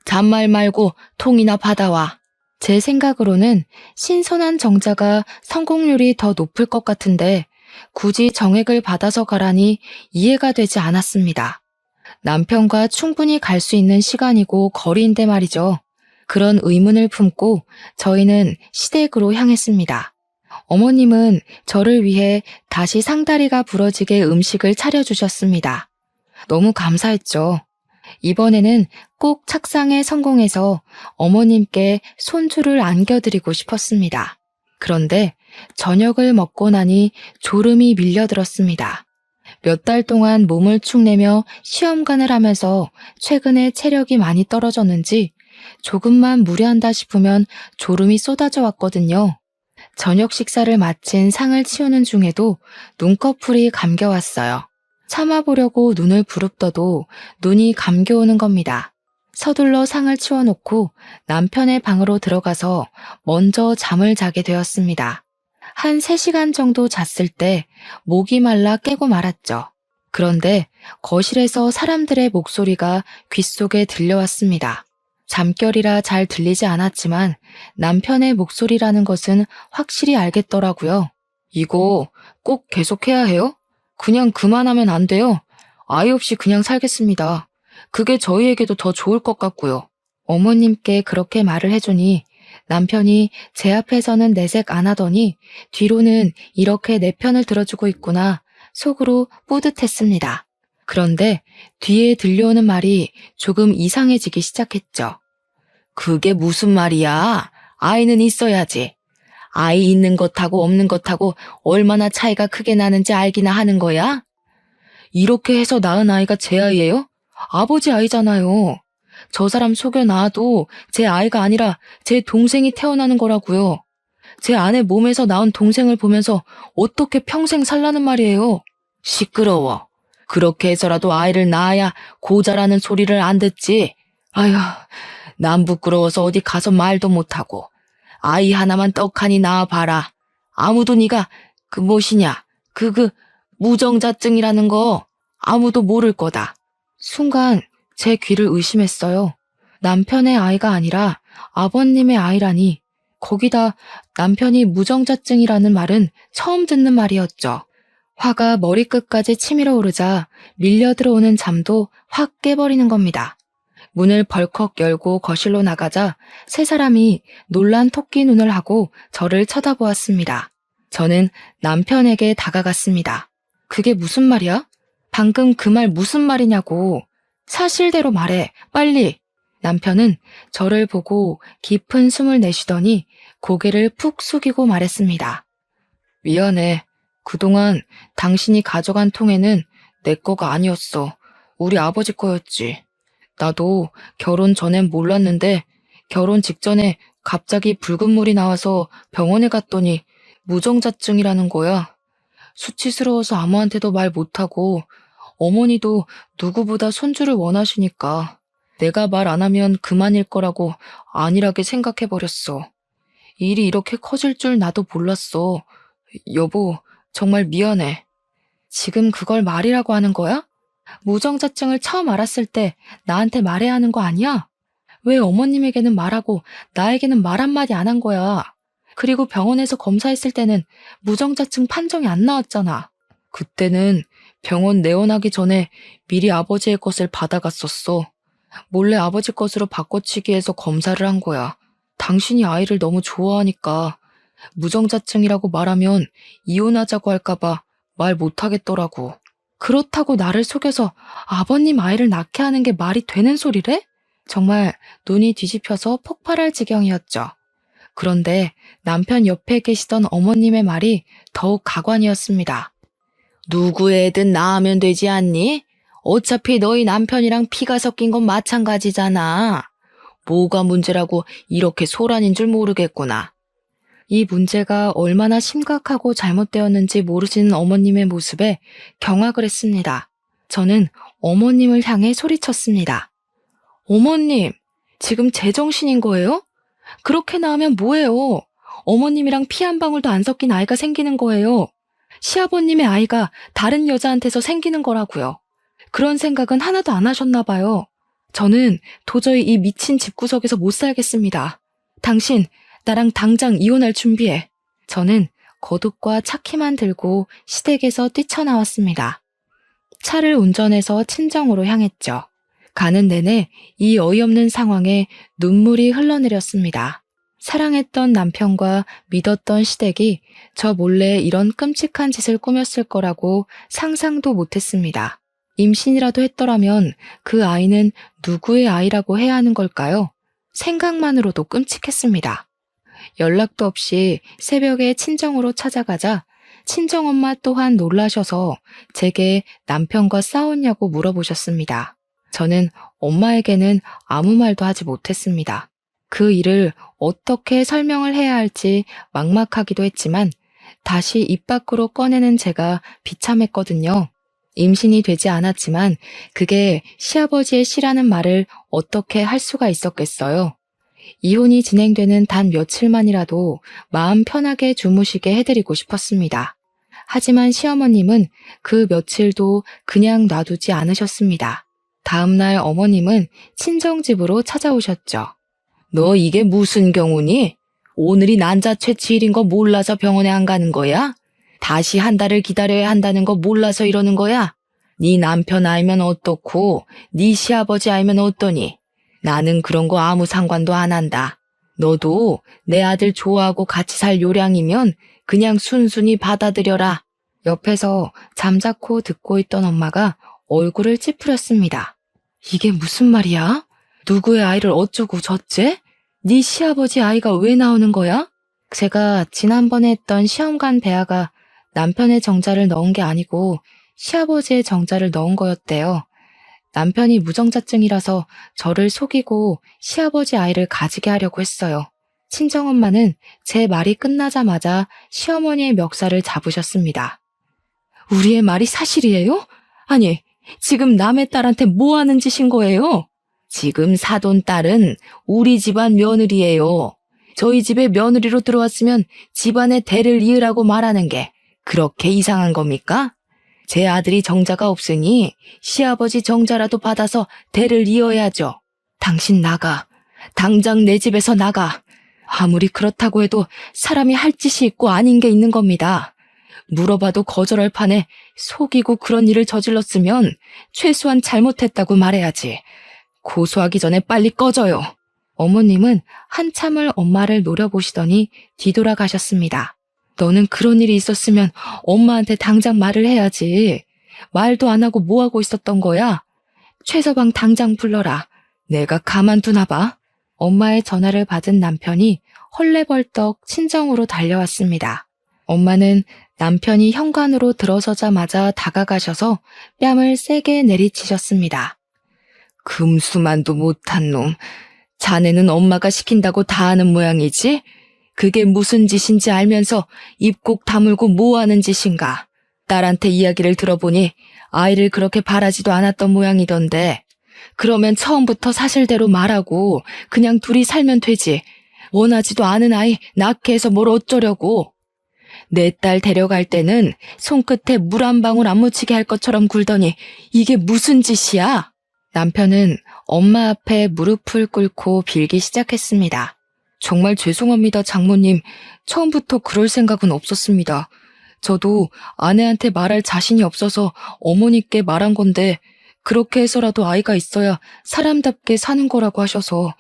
잔말 말고 통이나 받아와. 제 생각으로는 신선한 정자가 성공률이 더 높을 것 같은데 굳이 정액을 받아서 가라니 이해가 되지 않았습니다. 남편과 충분히 갈 수 있는 시간이고 거리인데 말이죠. 그런 의문을 품고 저희는 시댁으로 향했습니다. 어머님은 저를 위해 다시 상다리가 부러지게 음식을 차려주셨습니다. 너무 감사했죠. 이번에는 꼭 착상에 성공해서 어머님께 손주를 안겨드리고 싶었습니다. 그런데 저녁을 먹고 나니 졸음이 밀려들었습니다. 몇 달 동안 몸을 축내며 시험관을 하면서 최근에 체력이 많이 떨어졌는지 조금만 무리한다 싶으면 졸음이 쏟아져 왔거든요. 저녁 식사를 마친 상을 치우는 중에도 눈꺼풀이 감겨왔어요. 참아보려고 눈을 부릅떠도 눈이 감겨오는 겁니다. 서둘러 상을 치워놓고 남편의 방으로 들어가서 먼저 잠을 자게 되었습니다. 한 3시간 정도 잤을 때 목이 말라 깨고 말았죠. 그런데 거실에서 사람들의 목소리가 귓속에 들려왔습니다. 잠결이라 잘 들리지 않았지만 남편의 목소리라는 것은 확실히 알겠더라고요. 이거 꼭 계속해야 해요? 그냥 그만하면 안 돼요. 아이 없이 그냥 살겠습니다. 그게 저희에게도 더 좋을 것 같고요. 어머님께 그렇게 말을 해주니 남편이 제 앞에서는 내색 안 하더니 뒤로는 이렇게 내 편을 들어주고 있구나 속으로 뿌듯했습니다. 그런데 뒤에 들려오는 말이 조금 이상해지기 시작했죠. 그게 무슨 말이야? 아이는 있어야지. 아이 있는 것하고 없는 것하고 얼마나 차이가 크게 나는지 알기나 하는 거야? 이렇게 해서 낳은 아이가 제 아이예요? 아버지 아이잖아요. 저 사람 속여 낳아도 제 아이가 아니라 제 동생이 태어나는 거라고요. 제 아내 몸에서 나온 동생을 보면서 어떻게 평생 살라는 말이에요? 시끄러워. 그렇게 해서라도 아이를 낳아야 고자라는 소리를 안 듣지. 아휴, 난 부끄러워서 어디 가서 말도 못하고. 아이 하나만 떡하니 낳아봐라. 아무도 네가 그 무엇이냐, 무정자증이라는 거 아무도 모를 거다. 순간 제 귀를 의심했어요. 남편의 아이가 아니라 아버님의 아이라니. 거기다 남편이 무정자증이라는 말은 처음 듣는 말이었죠. 화가 머리끝까지 치밀어 오르자 밀려 들어오는 잠도 확 깨버리는 겁니다. 문을 벌컥 열고 거실로 나가자 세 사람이 놀란 토끼 눈을 하고 저를 쳐다보았습니다. 저는 남편에게 다가갔습니다. 그게 무슨 말이야? 방금 그 말 무슨 말이냐고. 사실대로 말해, 빨리. 남편은 저를 보고 깊은 숨을 내쉬더니 고개를 푹 숙이고 말했습니다. 미안해. 그동안 당신이 가져간 통에는 내 거가 아니었어. 우리 아버지 거였지. 나도 결혼 전엔 몰랐는데 결혼 직전에 갑자기 붉은 물이 나와서 병원에 갔더니 무정자증이라는 거야. 수치스러워서 아무한테도 말 못하고 어머니도 누구보다 손주를 원하시니까 내가 말 안 하면 그만일 거라고 안일하게 생각해버렸어. 일이 이렇게 커질 줄 나도 몰랐어. 여보, 정말 미안해. 지금 그걸 말이라고 하는 거야? 무정자증을 처음 알았을 때 나한테 말해야 하는 거 아니야? 왜 어머님에게는 말하고 나에게는 말 한마디 안 한 거야? 그리고 병원에서 검사했을 때는 무정자증 판정이 안 나왔잖아. 그때는 병원 내원하기 전에 미리 아버지의 것을 받아갔었어. 몰래 아버지 것으로 바꿔치기 해서 검사를 한 거야. 당신이 아이를 너무 좋아하니까 무정자증이라고 말하면 이혼하자고 할까봐 말 못하겠더라고. 그렇다고 나를 속여서 아버님 아이를 낳게 하는 게 말이 되는 소리래? 정말 눈이 뒤집혀서 폭발할 지경이었죠. 그런데 남편 옆에 계시던 어머님의 말이 더욱 가관이었습니다. 누구 애든 낳으면 되지 않니? 어차피 너희 남편이랑 피가 섞인 건 마찬가지잖아. 뭐가 문제라고 이렇게 소란인 줄 모르겠구나. 이 문제가 얼마나 심각하고 잘못되었는지 모르시는 어머님의 모습에 경악을 했습니다. 저는 어머님을 향해 소리쳤습니다. 어머님, 지금 제정신인 거예요? 그렇게 나오면 뭐예요? 어머님이랑 피 한 방울도 안 섞인 아이가 생기는 거예요. 시아버님의 아이가 다른 여자한테서 생기는 거라고요. 그런 생각은 하나도 안 하셨나 봐요. 저는 도저히 이 미친 집구석에서 못 살겠습니다. 당신, 나랑 당장 이혼할 준비해. 저는 거둑과 차키만 들고 시댁에서 뛰쳐나왔습니다. 차를 운전해서 친정으로 향했죠. 가는 내내 이 어이없는 상황에 눈물이 흘러내렸습니다. 사랑했던 남편과 믿었던 시댁이 저 몰래 이런 끔찍한 짓을 꾸몄을 거라고 상상도 못했습니다. 임신이라도 했더라면 그 아이는 누구의 아이라고 해야 하는 걸까요? 생각만으로도 끔찍했습니다. 연락도 없이 새벽에 친정으로 찾아가자 친정엄마 또한 놀라셔서 제게 남편과 싸웠냐고 물어보셨습니다. 저는 엄마에게는 아무 말도 하지 못했습니다. 그 일을 어떻게 설명을 해야 할지 막막하기도 했지만 다시 입 밖으로 꺼내는 제가 비참했거든요. 임신이 되지 않았지만 그게 시아버지의 시라는 말을 어떻게 할 수가 있었겠어요. 이혼이 진행되는 단 며칠만이라도 마음 편하게 주무시게 해드리고 싶었습니다. 하지만 시어머님은 그 며칠도 그냥 놔두지 않으셨습니다. 다음날 어머님은 친정집으로 찾아오셨죠. 너 이게 무슨 경우니? 오늘이 난자최치일인 거 몰라서 병원에 안 가는 거야? 다시 한 달을 기다려야 한다는 거 몰라서 이러는 거야? 네 남편 알면 어떻고 네 시아버지 알면 어떠니? 나는 그런 거 아무 상관도 안 한다. 너도 내 아들 좋아하고 같이 살 요량이면 그냥 순순히 받아들여라. 옆에서 잠자코 듣고 있던 엄마가 얼굴을 찌푸렸습니다. 이게 무슨 말이야? 누구의 아이를 어쩌고 저째? 네 시아버지 아이가 왜 나오는 거야? 제가 지난번에 했던 시험관 배아가 남편의 정자를 넣은 게 아니고 시아버지의 정자를 넣은 거였대요. 남편이 무정자증이라서 저를 속이고 시아버지 아이를 가지게 하려고 했어요. 친정엄마는 제 말이 끝나자마자 시어머니의 멱살을 잡으셨습니다. 우리의 말이 사실이에요? 아니, 지금 남의 딸한테 뭐 하는 짓인 거예요? 지금 사돈 딸은 우리 집안 며느리예요. 저희 집에 며느리로 들어왔으면 집안의 대를 이으라고 말하는 게 그렇게 이상한 겁니까? 제 아들이 정자가 없으니 시아버지 정자라도 받아서 대를 이어야죠. 당신 나가. 당장 내 집에서 나가. 아무리 그렇다고 해도 사람이 할 짓이 있고 아닌 게 있는 겁니다. 물어봐도 거절할 판에 속이고 그런 일을 저질렀으면 최소한 잘못했다고 말해야지. 고소하기 전에 빨리 꺼져요. 어머님은 한참을 엄마를 노려보시더니 뒤돌아가셨습니다. 너는 그런 일이 있었으면 엄마한테 당장 말을 해야지. 말도 안 하고 뭐 하고 있었던 거야? 최서방 당장 불러라. 내가 가만두나 봐. 엄마의 전화를 받은 남편이 헐레벌떡 친정으로 달려왔습니다. 엄마는 남편이 현관으로 들어서자마자 다가가셔서 뺨을 세게 내리치셨습니다. 금수만도 못한 놈. 자네는 엄마가 시킨다고 다 하는 모양이지? 그게 무슨 짓인지 알면서 입 꼭 다물고 뭐 하는 짓인가? 딸한테 이야기를 들어보니 아이를 그렇게 바라지도 않았던 모양이던데. 그러면 처음부터 사실대로 말하고 그냥 둘이 살면 되지. 원하지도 않은 아이 낳게 해서 뭘 어쩌려고. 내 딸 데려갈 때는 손끝에 물 한 방울 안 묻히게 할 것처럼 굴더니 이게 무슨 짓이야? 남편은 엄마 앞에 무릎을 꿇고 빌기 시작했습니다. 정말 죄송합니다, 장모님. 처음부터 그럴 생각은 없었습니다. 저도 아내한테 말할 자신이 없어서 어머니께 말한 건데 그렇게 해서라도 아이가 있어야 사람답게 사는 거라고 하셔서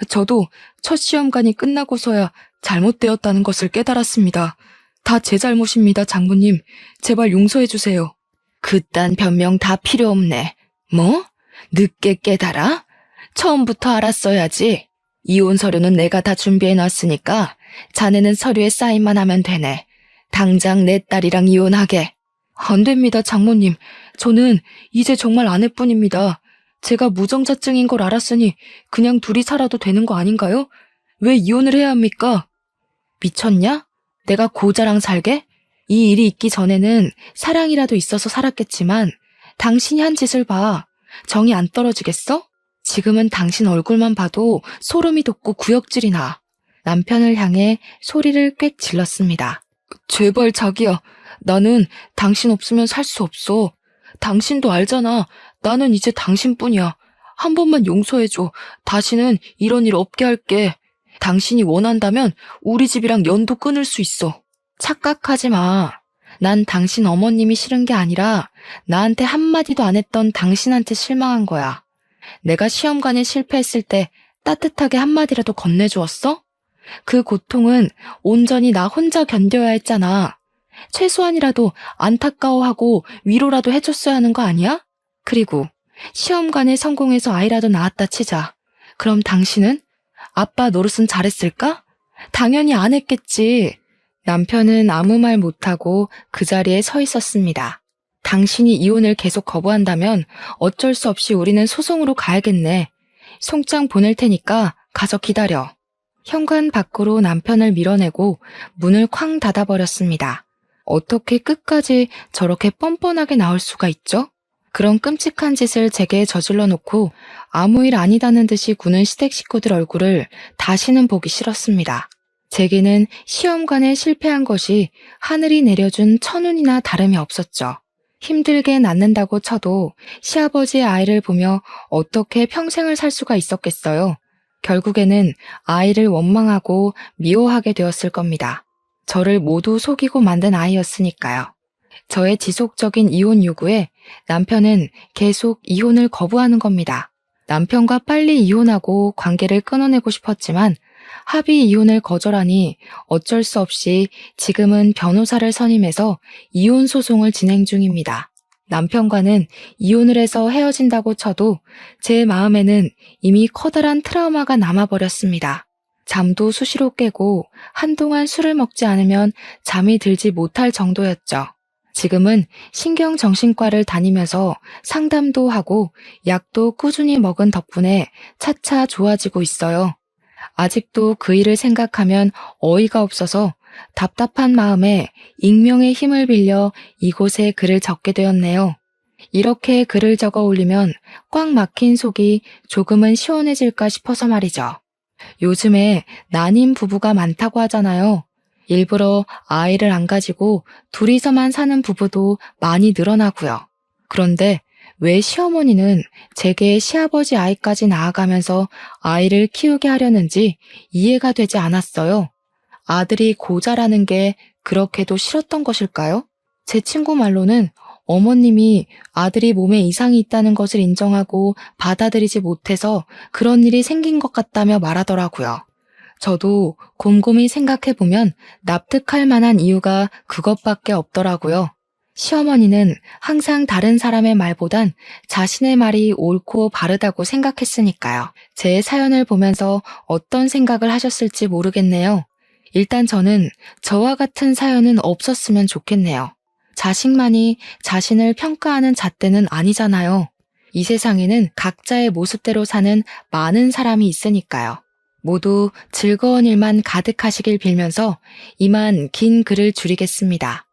저도 첫 시험관이 끝나고서야 잘못되었다는 것을 깨달았습니다. 다 제 잘못입니다, 장모님. 제발 용서해 주세요. 그딴 변명 다 필요 없네. 뭐? 늦게 깨달아? 처음부터 알았어야지. 이혼 서류는 내가 다 준비해놨으니까 자네는 서류에 사인만 하면 되네. 당장 내 딸이랑 이혼하게. 안 됩니다, 장모님. 저는 이제 정말 아내뿐입니다. 제가 무정자증인 걸 알았으니 그냥 둘이 살아도 되는 거 아닌가요? 왜 이혼을 해야 합니까? 미쳤냐? 내가 고자랑 살게? 이 일이 있기 전에는 사랑이라도 있어서 살았겠지만 당신이 한 짓을 봐. 정이 안 떨어지겠어? 지금은 당신 얼굴만 봐도 소름이 돋고 구역질이 나. 남편을 향해 소리를 꽥 질렀습니다. 제발 자기야. 나는 당신 없으면 살 수 없어. 당신도 알잖아. 나는 이제 당신뿐이야. 한 번만 용서해줘. 다시는 이런 일 없게 할게. 당신이 원한다면 우리 집이랑 연도 끊을 수 있어. 착각하지 마. 난 당신 어머님이 싫은 게 아니라 나한테 한마디도 안 했던 당신한테 실망한 거야. 내가 시험관에 실패했을 때 따뜻하게 한마디라도 건네주었어? 그 고통은 온전히 나 혼자 견뎌야 했잖아. 최소한이라도 안타까워하고 위로라도 해줬어야 하는 거 아니야? 그리고 시험관에 성공해서 아이라도 낳았다 치자. 그럼 당신은? 아빠 노릇은 잘했을까? 당연히 안 했겠지. 남편은 아무 말 못하고 그 자리에 서 있었습니다. 당신이 이혼을 계속 거부한다면 어쩔 수 없이 우리는 소송으로 가야겠네. 송장 보낼 테니까 가서 기다려. 현관 밖으로 남편을 밀어내고 문을 쾅 닫아버렸습니다. 어떻게 끝까지 저렇게 뻔뻔하게 나올 수가 있죠? 그런 끔찍한 짓을 제게 저질러 놓고 아무 일 아니다는 듯이 구는 시댁 식구들 얼굴을 다시는 보기 싫었습니다. 제게는 시험관에 실패한 것이 하늘이 내려준 천운이나 다름이 없었죠. 힘들게 낳는다고 쳐도 시아버지의 아이를 보며 어떻게 평생을 살 수가 있었겠어요. 결국에는 아이를 원망하고 미워하게 되었을 겁니다. 저를 모두 속이고 만든 아이였으니까요. 저의 지속적인 이혼 요구에 남편은 계속 이혼을 거부하는 겁니다. 남편과 빨리 이혼하고 관계를 끊어내고 싶었지만 합의 이혼을 거절하니 어쩔 수 없이 지금은 변호사를 선임해서 이혼 소송을 진행 중입니다. 남편과는 이혼을 해서 헤어진다고 쳐도 제 마음에는 이미 커다란 트라우마가 남아버렸습니다. 잠도 수시로 깨고 한동안 술을 먹지 않으면 잠이 들지 못할 정도였죠. 지금은 신경정신과를 다니면서 상담도 하고 약도 꾸준히 먹은 덕분에 차차 좋아지고 있어요. 아직도 그 일을 생각하면 어이가 없어서 답답한 마음에 익명의 힘을 빌려 이곳에 글을 적게 되었네요. 이렇게 글을 적어 올리면 꽉 막힌 속이 조금은 시원해질까 싶어서 말이죠. 요즘에 난임 부부가 많다고 하잖아요. 일부러 아이를 안 가지고 둘이서만 사는 부부도 많이 늘어나고요. 그런데 왜 시어머니는 제게 시아버지 아이까지 낳아가면서 아이를 키우게 하려는지 이해가 되지 않았어요. 아들이 고자라는 게 그렇게도 싫었던 것일까요? 제 친구 말로는 어머님이 아들이 몸에 이상이 있다는 것을 인정하고 받아들이지 못해서 그런 일이 생긴 것 같다며 말하더라고요. 저도 곰곰이 생각해보면 납득할 만한 이유가 그것밖에 없더라고요. 시어머니는 항상 다른 사람의 말보단 자신의 말이 옳고 바르다고 생각했으니까요. 제 사연을 보면서 어떤 생각을 하셨을지 모르겠네요. 일단 저는 저와 같은 사연은 없었으면 좋겠네요. 자식만이 자신을 평가하는 잣대는 아니잖아요. 이 세상에는 각자의 모습대로 사는 많은 사람이 있으니까요. 모두 즐거운 일만 가득하시길 빌면서 이만 긴 글을 줄이겠습니다.